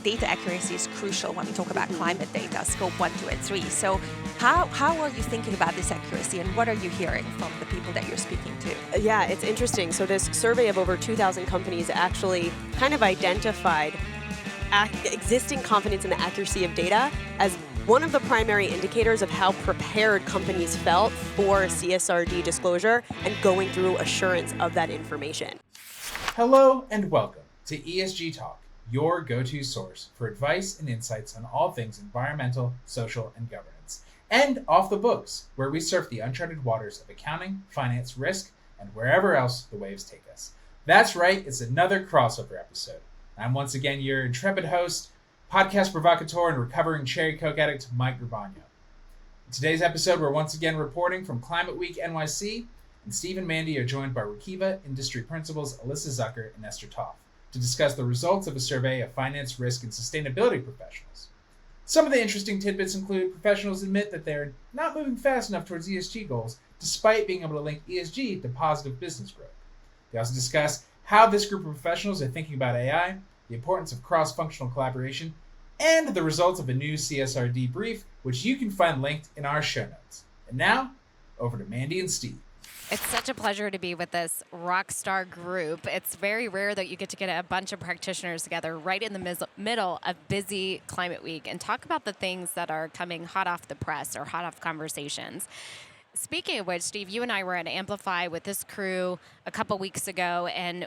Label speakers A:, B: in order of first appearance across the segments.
A: data accuracy is crucial when we talk about climate data, scope 1, 2, and 3. So how are you thinking about this accuracy, and what are you hearing from the people that you're speaking to?
B: Yeah, it's interesting. So this survey of over 2,000 companies actually kind of identified existing confidence in the accuracy of data as one of the primary indicators of how prepared companies felt for CSRD disclosure and going through assurance of that information.
C: Hello and welcome to ESG Talk, your go-to source for advice and insights on all things environmental, social, and governance. And Off the Books, where we surf the uncharted waters of accounting, finance, risk, and wherever else the waves take us. That's right, it's another crossover episode. I'm once again your intrepid host, podcast provocateur, and recovering cherry coke addict, Mike Gravano. In today's episode, we're once again reporting from Climate Week NYC, and Steve and Mandy are joined by Workiva industry principals Alyssa Zucker and Esther Toth to discuss the results of a survey of finance, risk, and sustainability professionals. Some of the interesting tidbits include professionals admit that they're not moving fast enough towards ESG goals, despite being able to link ESG to positive business growth. They also discuss how this group of professionals are thinking about AI, the importance of cross-functional collaboration, and the results of a new CSRD brief, which you can find linked in our show notes. And now, over to Mandy and Steve.
D: It's such a pleasure to be with this rock star group. It's very rare that you get to get a bunch of practitioners together right in the middle of busy Climate Week and talk about the things that are coming hot off the press or hot off conversations. Speaking of which, Steve, you and I were at Amplify with this crew a couple weeks ago, and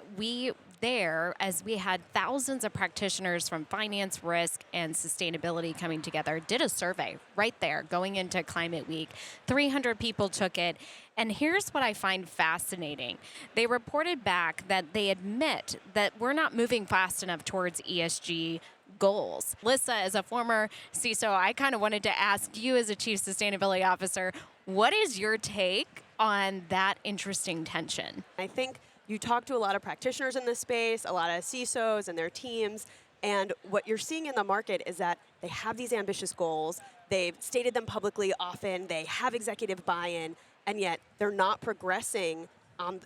D: as we had thousands of practitioners from finance, risk, and sustainability coming together, did a survey right there going into Climate Week. 300 people took it, and here's what I find fascinating. They reported back that they admit that we're not moving fast enough towards ESG goals. Alyssa, as a former CISO, I kind of wanted to ask you as a Chief Sustainability Officer, what is your take on that interesting tension?
B: I think you talk to a lot of practitioners in this space, a lot of CISOs and their teams, and what you're seeing in the market is that they have these ambitious goals, they've stated them publicly often, they have executive buy-in, and yet they're not progressing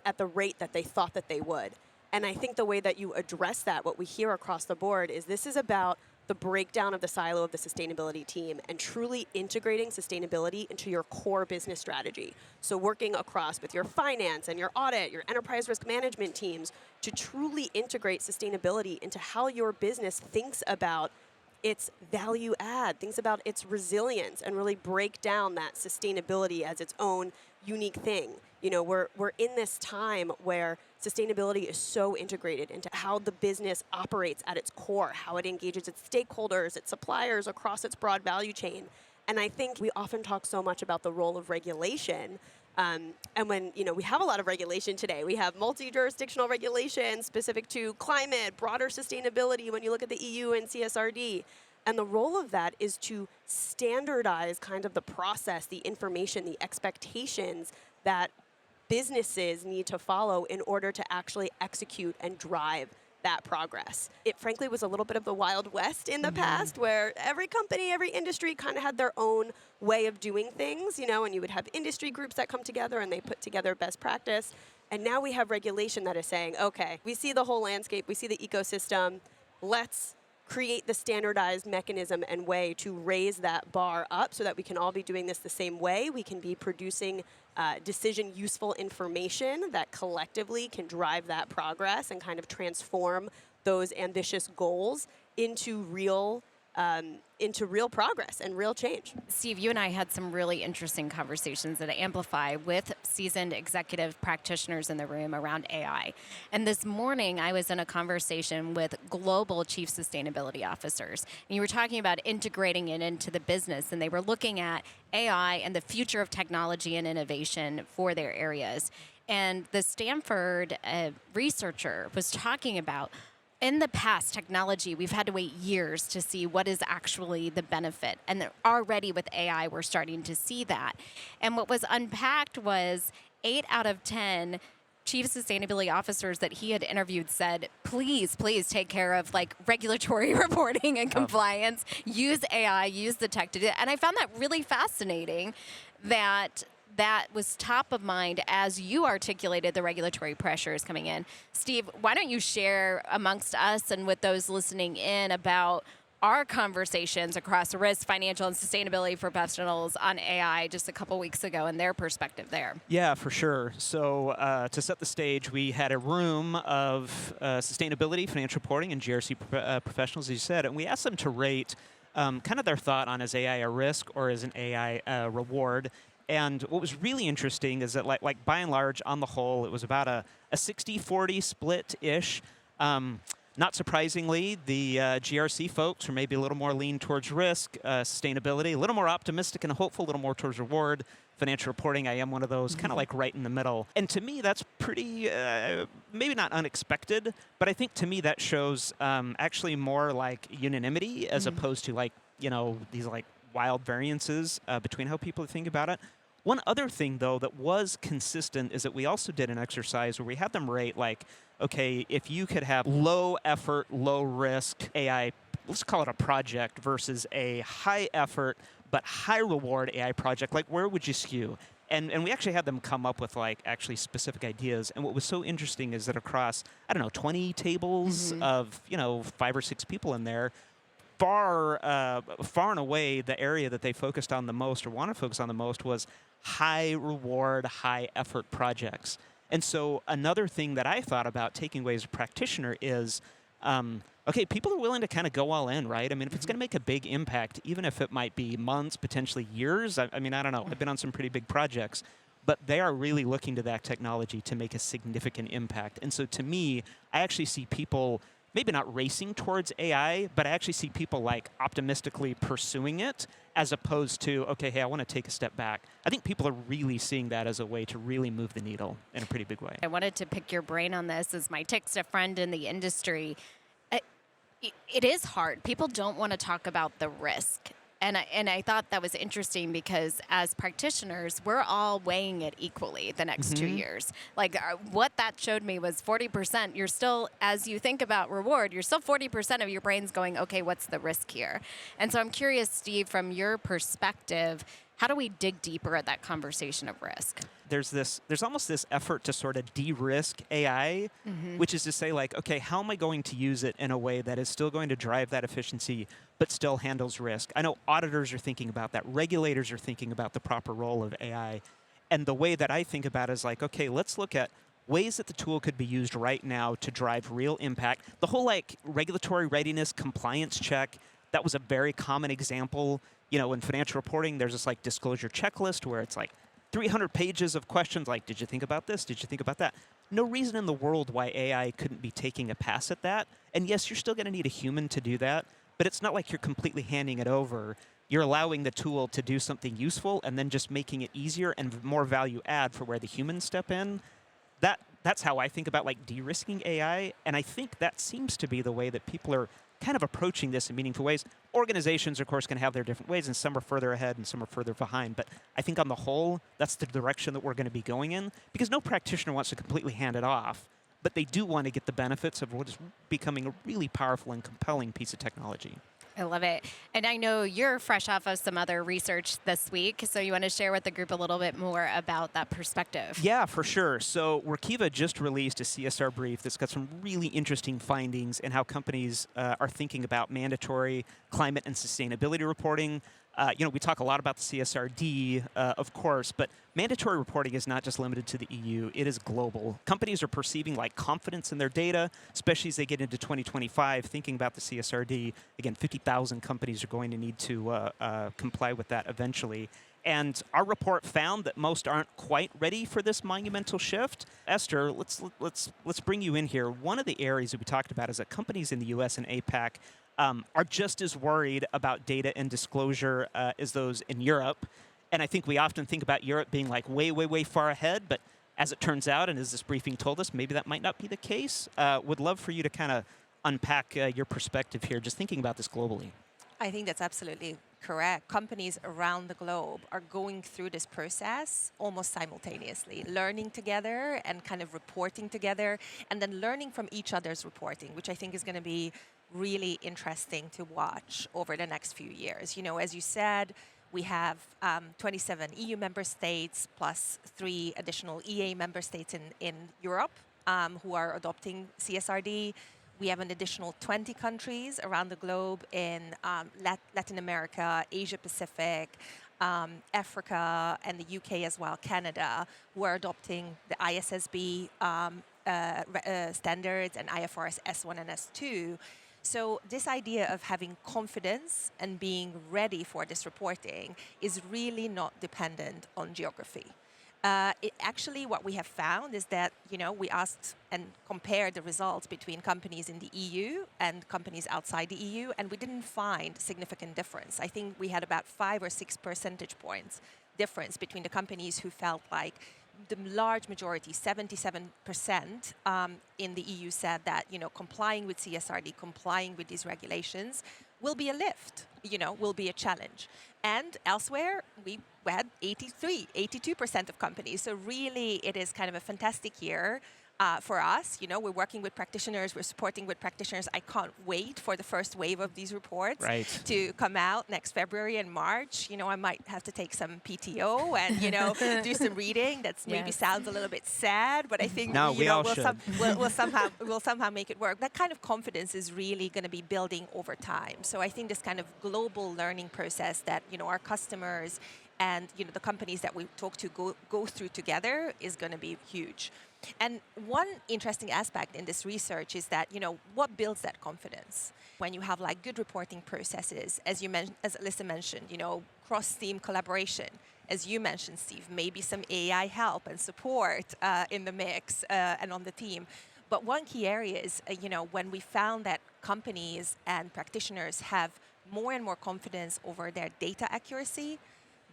B: at the rate that they thought that they would. And I think the way that you address that, what we hear across the board, is this is about the breakdown of the silo of the sustainability team and truly integrating sustainability into your core business strategy. So working across with your finance and your audit, your enterprise risk management teams to truly integrate sustainability into how your business thinks about its value add, thinks about its resilience, and really break down that sustainability as its own unique thing. You know, we're in this time where sustainability is so integrated into how the business operates at its core, how it engages its stakeholders, its suppliers across its broad value chain. And I think we often talk so much about the role of regulation. And when, we have a lot of regulation today, we have multi-jurisdictional regulation specific to climate, broader sustainability when you look at the EU and CSRD. And the role of that is to standardize kind of the process, the information, the expectations that businesses need to follow in order to actually execute and drive that progress. It frankly was a little bit of the Wild West in the past, where every company, every industry kind of had their own way of doing things, and you would have industry groups that come together and they put together best practice. And now we have regulation that is saying, okay, we see the whole landscape, we see the ecosystem, let's create the standardized mechanism and way to raise that bar up so that we can all be doing this the same way. We can be producing decision useful information that collectively can drive that progress and kind of transform those ambitious goals into real progress and real change.
D: Steve, you and I had some really interesting conversations at Amplify with seasoned executive practitioners in the room around AI. And this morning, I was in a conversation with global chief sustainability officers. And you were talking about integrating it into the business, and they were looking at AI and the future of technology and innovation for their areas. And the Stanford researcher was talking about, in the past, technology, we've had to wait years to see what is actually the benefit. And already with AI, we're starting to see that. And what was unpacked was 8 out of 10 chief sustainability officers that he had interviewed said, please take care of regulatory reporting and compliance, use AI, use the tech to do it. And I found that really fascinating that was top of mind as you articulated the regulatory pressures coming in. Steve, why don't you share amongst us and with those listening in about our conversations across risk, financial, and sustainability professionals on AI just a couple weeks ago and their perspective there.
E: Yeah, for sure. So to set the stage, we had a room of sustainability, financial reporting, and GRC professionals, as you said, and we asked them to rate kind of their thought on is AI a risk or is an AI a reward. And what was really interesting is that, like by and large, on the whole, it was about a 60-40 split-ish. Not surprisingly, the GRC folks were maybe a little more lean towards risk, sustainability, a little more optimistic and hopeful, a little more towards reward. Financial reporting, I am one of those, kind of like right in the middle. And to me, that's pretty, maybe not unexpected, but I think to me that shows actually more like unanimity as opposed to like, these like wild variances between how people think about it. One other thing, though, that was consistent is that we also did an exercise where we had them rate, like, okay, if you could have low effort, low risk AI, let's call it a project, versus a high effort but high reward AI project, like where would you skew? And we actually had them come up with like actually specific ideas. And what was so interesting is that across, 20 tables of, 5 or 6 people in there, far and away, the area that they focused on the most or want to focus on the most was high reward, high effort projects. And so another thing that I thought about taking away as a practitioner is, okay, people are willing to kind of go all in, right? I mean, if it's going to make a big impact, even if it might be months, potentially years, I don't know. I've been on some pretty big projects, but they are really looking to that technology to make a significant impact. And so to me, I actually see people maybe not racing towards AI, but I actually see people like optimistically pursuing it as opposed to, okay, hey, I want to take a step back. I think people are really seeing that as a way to really move the needle in a pretty big way.
D: I wanted to pick your brain on this as my text a friend in the industry. It is hard. People don't want to talk about the risk. And I thought that was interesting because as practitioners, we're all weighing it equally the next 2 years. Like what that showed me was 40%. You're still, as you think about reward, you're still 40% of your brain's going, okay, what's the risk here? And so I'm curious, Steve, from your perspective, how do we dig deeper at that conversation of risk?
E: There's almost this effort to sort of de-risk AI, which is to say like, okay, how am I going to use it in a way that is still going to drive that efficiency, but still handles risk? I know auditors are thinking about that. Regulators are thinking about the proper role of AI. And the way that I think about it is like, okay, let's look at ways that the tool could be used right now to drive real impact. The whole like regulatory readiness compliance check, that was a very common example. In financial reporting, there's this like disclosure checklist where it's like 300 pages of questions like, did you think about this? Did you think about that? No reason in the world why AI couldn't be taking a pass at that. And yes, you're still going to need a human to do that, but it's not like you're completely handing it over. You're allowing the tool to do something useful and then just making it easier and more value add for where the humans step in. That's how I think about like de-risking AI. And I think that seems to be the way that people are kind of approaching this in meaningful ways. Organizations, of course, can have their different ways, and some are further ahead and some are further behind. But I think on the whole, that's the direction that we're going to be going in, because no practitioner wants to completely hand it off, but they do want to get the benefits of what is becoming a really powerful and compelling piece of technology.
D: I love it. And I know you're fresh off of some other research this week, so you want to share with the group a little bit more about that perspective.
E: Yeah, for sure. So Workiva just released a CSR brief that's got some really interesting findings in how companies are thinking about mandatory climate and sustainability reporting. We talk a lot about the CSRD, of course, but mandatory reporting is not just limited to the EU. It is global. Companies are perceiving like confidence in their data, especially as they get into 2025, thinking about the CSRD. Again, 50,000 companies are going to need to comply with that eventually. And our report found that most aren't quite ready for this monumental shift. Esther, let's bring you in here. One of the areas that we talked about is that companies in the US and APAC are just as worried about data and disclosure as those in Europe. And I think we often think about Europe being like way, way, way far ahead. But as it turns out, and as this briefing told us, maybe that might not be the case. Would love for you to kind of unpack your perspective here, just thinking about this globally.
A: I think that's absolutely correct. Companies around the globe are going through this process almost simultaneously, learning together and kind of reporting together, and then learning from each other's reporting, which I think is going to be really interesting to watch over the next few years. As you said, we have 27 EU member states plus 3 additional EA member states in Europe who are adopting CSRD. We have an additional 20 countries around the globe in Latin America, Asia Pacific, Africa, and the UK as well, Canada, who are adopting the ISSB standards and IFRS S1 and S2. So this idea of having confidence and being ready for this reporting is really not dependent on geography. Actually, what we have found is that, we asked and compared the results between companies in the EU and companies outside the EU, and we didn't find significant difference. I think we had about 5 or 6 percentage points difference between the companies who felt like the large majority, 77% in the EU said that, complying with CSRD, complying with these regulations will be a lift, will be a challenge. And elsewhere, we had 82% of companies. So really, it is kind of a fantastic year for us. We're working with practitioners, we're supporting with practitioners. I can't wait for the first wave of these reports to come out next February and March. I might have to take some PTO and, do some reading. That's maybe sounds a little bit sad, but I think we'll somehow make it work. That kind of confidence is really going to be building over time. So I think this kind of global learning process that, our customers and, the companies that we talk to go through together is going to be huge. And one interesting aspect in this research is that, what builds that confidence? When you have like good reporting processes, as Alyssa mentioned, cross-team collaboration, as you mentioned, Steve, maybe some AI help and support in the mix and on the team. But one key area is, when we found that companies and practitioners have more and more confidence over their data accuracy,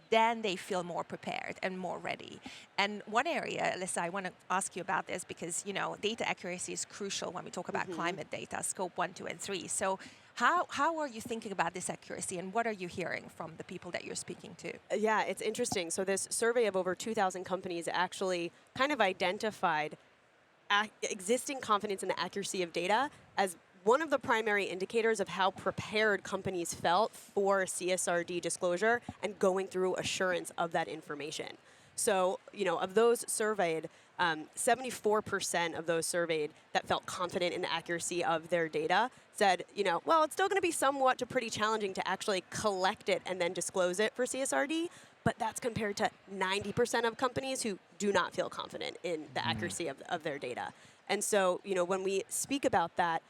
A: then they feel more prepared and more ready. And one area, Alyssa, I want to ask you about this because, data accuracy is crucial when we talk about climate data, scope 1, 2, and 3. So how are you thinking about this accuracy and what are you hearing from the people that you're speaking to?
B: Yeah, it's interesting. So this survey of over 2,000 companies actually kind of identified existing confidence in the accuracy of data as one of the primary indicators of how prepared companies felt for CSRD disclosure and going through assurance of that information. So, of those surveyed, 74% of those surveyed that felt confident in the accuracy of their data said, well, it's still going to be somewhat to pretty challenging to actually collect it and then disclose it for CSRD, but that's compared to 90% of companies who do not feel confident in the accuracy of their data. And so, when we speak about that,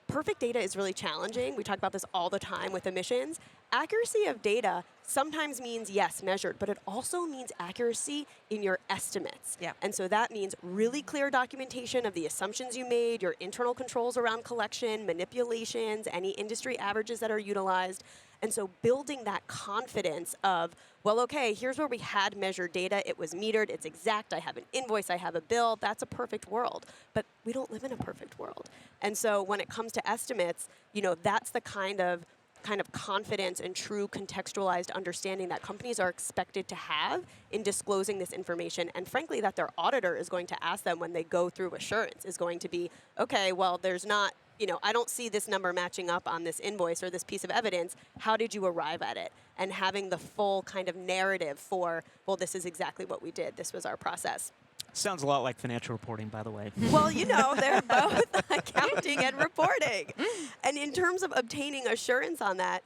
B: perfect data is really challenging. We talk about this all the time with emissions. Accuracy of data sometimes means, yes, measured, but it also means accuracy in your estimates.
A: Yeah.
B: And so that means really clear documentation of the assumptions you made, your internal controls around collection, manipulations, any industry averages that are utilized. And so building that confidence of, well, okay, here's where we had measured data. It was metered. It's exact. I have an invoice. I have a bill. That's a perfect world. But we don't live in a perfect world. And so when it comes to estimates, that's the kind of confidence and true contextualized understanding that companies are expected to have in disclosing this information. And frankly, that their auditor is going to ask them when they go through assurance is going to be, okay, well, there's not, I don't see this number matching up on this invoice or this piece of evidence. How did you arrive at it? And having the full kind of narrative for, well, this is exactly what we did. This was our process.
E: Sounds a lot like financial reporting, by the way.
B: Well, they're both accounting and reporting. And in terms of obtaining assurance on that,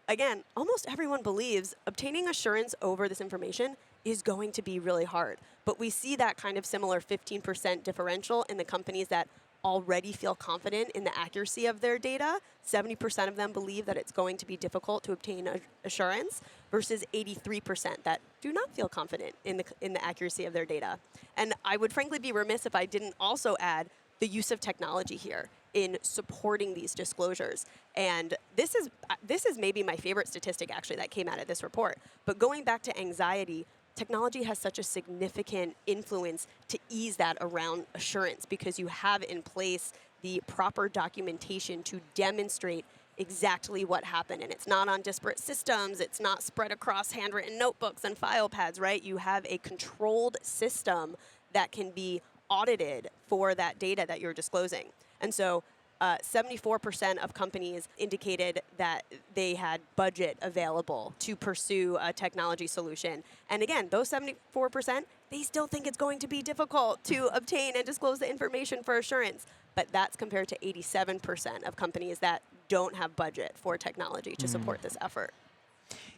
B: again, almost everyone believes obtaining assurance over this information is going to be really hard. But we see that kind of similar 15% differential in the companies that already feel confident in the accuracy of their data. 70% of them believe that it's going to be difficult to obtain assurance versus 83% that do not feel confident in the accuracy of their data. And I would frankly be remiss if I didn't also add the use of technology here in supporting these disclosures. And this is maybe my favorite statistic actually that came out of this report. But going back to anxiety, technology has such a significant influence to ease that around assurance because you have in place the proper documentation to demonstrate exactly what happened. And it's not on disparate systems. It's not spread across handwritten notebooks and file pads, right? You have a controlled system that can be audited for that data that you're disclosing. And so 74% of companies indicated that they had budget available to pursue a technology solution. And again, those 74%, they still think it's going to be difficult to obtain and disclose the information for assurance. But that's compared to 87% of companies that don't have budget for technology to support this effort.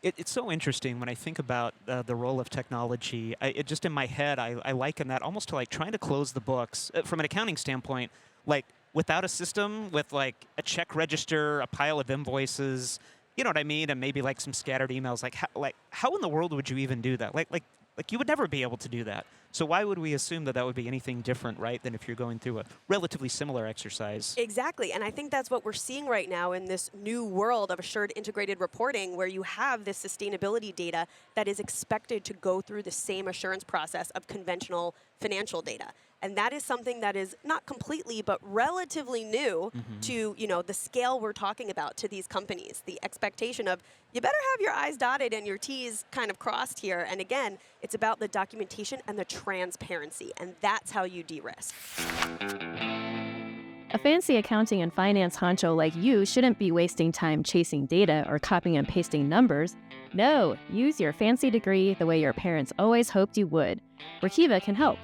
E: It's so interesting when I think about the role of technology. It just in my head, I liken that almost to like trying to close the books from an accounting standpoint, like without a system with like a check register, a pile of invoices, you know what I mean, and maybe like some scattered emails. Like how in the world would you even do that? Like you would never be able to do that. So why would we assume that that would be anything different, right, than if you're going through a relatively similar exercise?
B: Exactly, and I think that's what we're seeing right now in this new world of assured integrated reporting, where you have this sustainability data that is expected to go through the same assurance process of conventional financial data. And that is something that is not completely, but relatively new to, the scale we're talking about to these companies. The expectation of, you better have your I's dotted and your T's kind of crossed here. And again, it's about the documentation and the transparency. And that's how you de-risk.
F: A fancy accounting and finance honcho like you shouldn't be wasting time chasing data or copying and pasting numbers. No, use your fancy degree the way your parents always hoped you would. Workiva can help.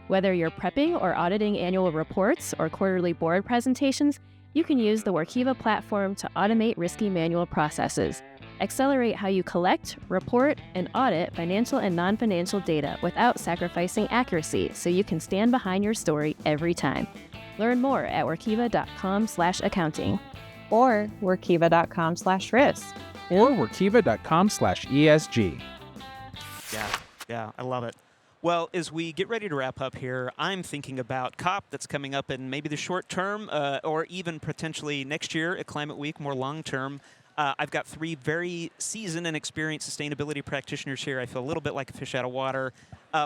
F: Whether you're prepping or auditing annual reports or quarterly board presentations, you can use the Workiva platform to automate risky manual processes. Accelerate how you collect, report, and audit financial and non-financial data without sacrificing accuracy, so you can stand behind your story every time. Learn more at workiva.com/accounting.
G: Or workiva.com/risk.
C: Or workiva.com/ESG.
E: Yeah, I love it. Well, as we get ready to wrap up here, I'm thinking about COP that's coming up in maybe the short term or even potentially next year at Climate Week, more long term. I've got 3 very seasoned and experienced sustainability practitioners here. I feel a little bit like a fish out of water.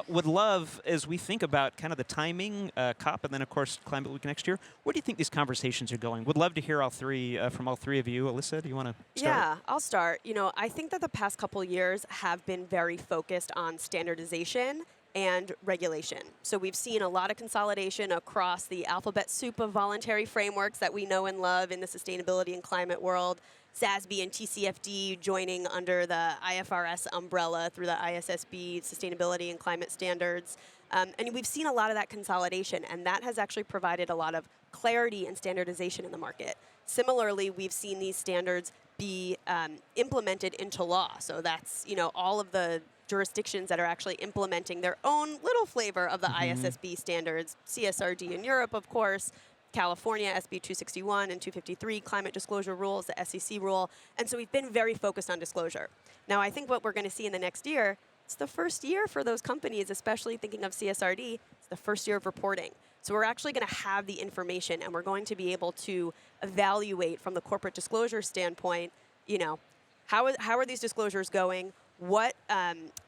E: Would love, as we think about kind of the timing, COP, and then, of course, Climate Week next year, where do you think these conversations are going? Would love to hear from all three of you. Alyssa, do you want to start?
B: Yeah, I'll start. I think that the past couple years have been very focused on standardization and regulation. So we've seen a lot of consolidation across the alphabet soup of voluntary frameworks that we know and love in the sustainability and climate world. SASB and TCFD joining under the IFRS umbrella through the ISSB sustainability and climate standards. And we've seen a lot of that consolidation, and that has actually provided a lot of clarity and standardization in the market. Similarly, we've seen these standards be implemented into law. So that's, all of the jurisdictions that are actually implementing their own little flavor of the ISSB standards, CSRD in Europe, of course, California, SB 261 and 253, climate disclosure rules, the SEC rule. And so we've been very focused on disclosure. Now, I think what we're going to see in the next year, it's the first year for those companies, especially thinking of CSRD, it's the first year of reporting. So we're actually going to have the information, and we're going to be able to evaluate from the corporate disclosure standpoint, how are these disclosures going? What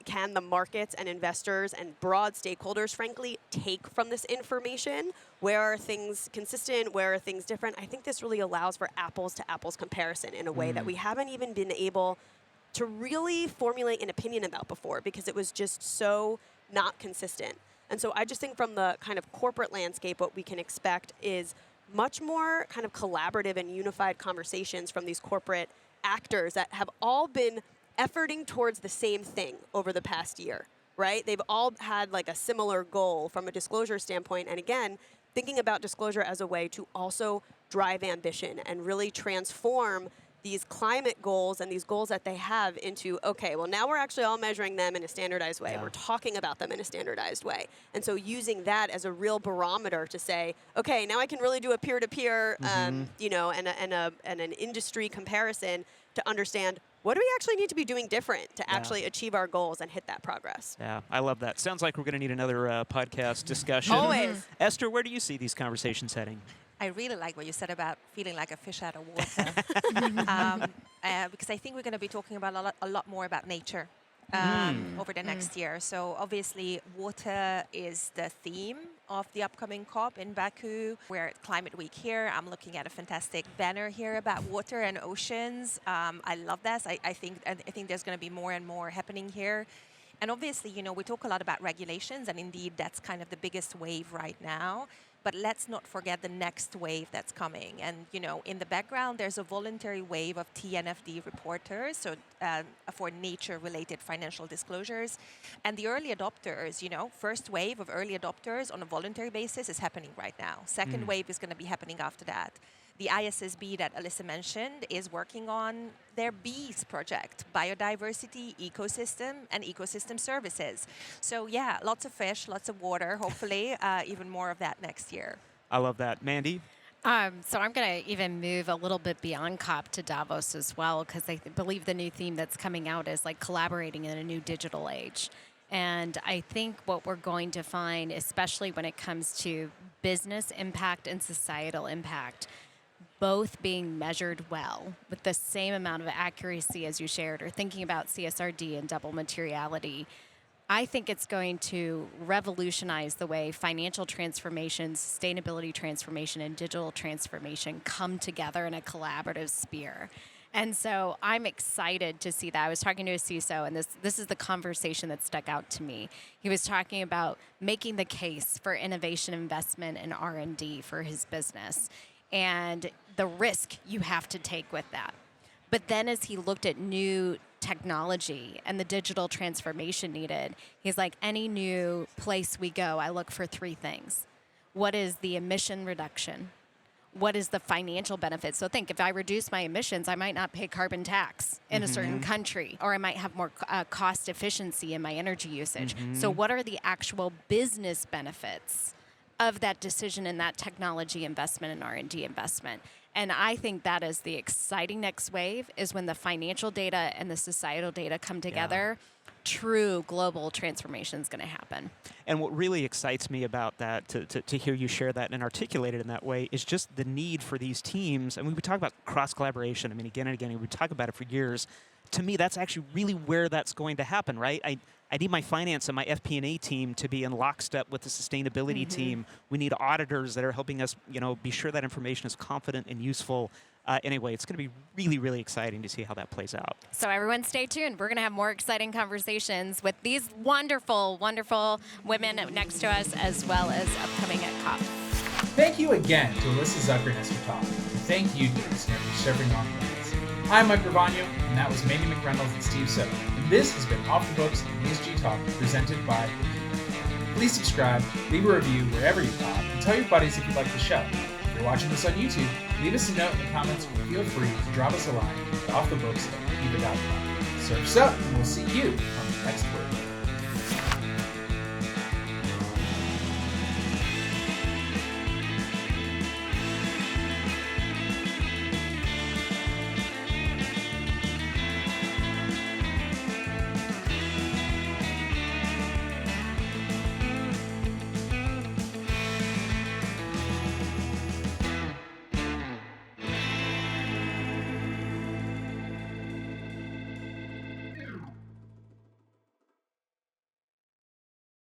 B: can the markets and investors and broad stakeholders, frankly, take from this information? Where are things consistent? Where are things different? I think this really allows for apples-to-apples comparison in a way that we haven't even been able to really formulate an opinion about before, because it was just so not consistent. And so I just think from the kind of corporate landscape, what we can expect is much more kind of collaborative and unified conversations from these corporate actors that have all been efforting towards the same thing over the past year, right? They've all had like a similar goal from a disclosure standpoint. And again, thinking about disclosure as a way to also drive ambition and really transform these climate goals and these goals that they have into, okay, well, now we're actually all measuring them in a standardized way. Yeah. We're talking about them in a standardized way. And so using that as a real barometer to say, okay, now I can really do a peer-to-peer, and an industry comparison to understand what do we actually need to be doing different to actually achieve our goals and hit that progress.
E: Yeah, I love that. Sounds like we're going to need another podcast discussion.
B: Always.
E: Esther, where do you see these conversations heading?
A: I really like what you said about feeling like a fish out of water, because I think we're going to be talking about a lot more about nature over the next year. So obviously, water is the theme of the upcoming COP in Baku. We're at Climate Week here. I'm looking at a fantastic banner here about water and oceans. I love this. I think there's going to be more and more happening here. And obviously, we talk a lot about regulations, and indeed, that's kind of the biggest wave right now. but let's not forget the next wave that's coming. And, in the background, there's a voluntary wave of TNFD reporters, so for nature-related financial disclosures. And the early adopters, first wave of early adopters on a voluntary basis is happening right now. Second wave is going to be happening after that. The ISSB that Alyssa mentioned is working on their BEES project, Biodiversity, Ecosystem, and Ecosystem Services. So yeah, lots of fish, lots of water, hopefully even more of that next year.
E: I love that. Mandy?
D: So I'm going to even move a little bit beyond COP to Davos as well, because I believe the new theme that's coming out is like collaborating in a new digital age. And I think what we're going to find, especially when it comes to business impact and societal impact, both being measured well with the same amount of accuracy as you shared, or thinking about CSRD and double materiality, I think it's going to revolutionize the way financial transformation, sustainability transformation, and digital transformation come together in a collaborative sphere. And so I'm excited to see that. I was talking to a CISO, and this is the conversation that stuck out to me. He was talking about making the case for innovation investment and R&D for his business, and the risk you have to take with that. But then as he looked at new technology and the digital transformation needed, he's like, any new place we go, I look for three things. What is the emission reduction? What is the financial benefit? So think, if I reduce my emissions, I might not pay carbon tax in a certain country, or I might have more cost efficiency in my energy usage. So what are the actual business benefits of that decision and that technology investment and R&D investment? And I think that is the exciting next wave, is when the financial data and the societal data come together. True global transformation is going to happen.
E: And what really excites me about that, to hear you share that and articulate it in that way, is just the need for these teams. I mean, we talk about cross-collaboration. I mean, again and again, we talk about it for years. To me, that's actually really where that's going to happen, right? I need my finance and my FP&A team to be in lockstep with the sustainability team. We need auditors that are helping us, be sure that information is confident and useful. Anyway, it's going to be really, really exciting to see how that plays out.
D: So everyone stay tuned. We're going to have more exciting conversations with these wonderful, wonderful women next to us, as well as upcoming at COP.
C: Thank you again to Alyssa Zucker and Esther Todd. And thank you, dear listener, for serving on things. I'm Mike Gravano, and that was Mandy McReynolds and Steve Soto. And this has been Off the Books and ESG Talk, presented by Workiva. Please subscribe, leave a review wherever you pod, and tell your buddies if you like the show. If you're watching this on YouTube, leave us a note in the comments, or feel free to drop us a line at offthebooks@workiva.com. Surf's up, and we'll see you on the next word.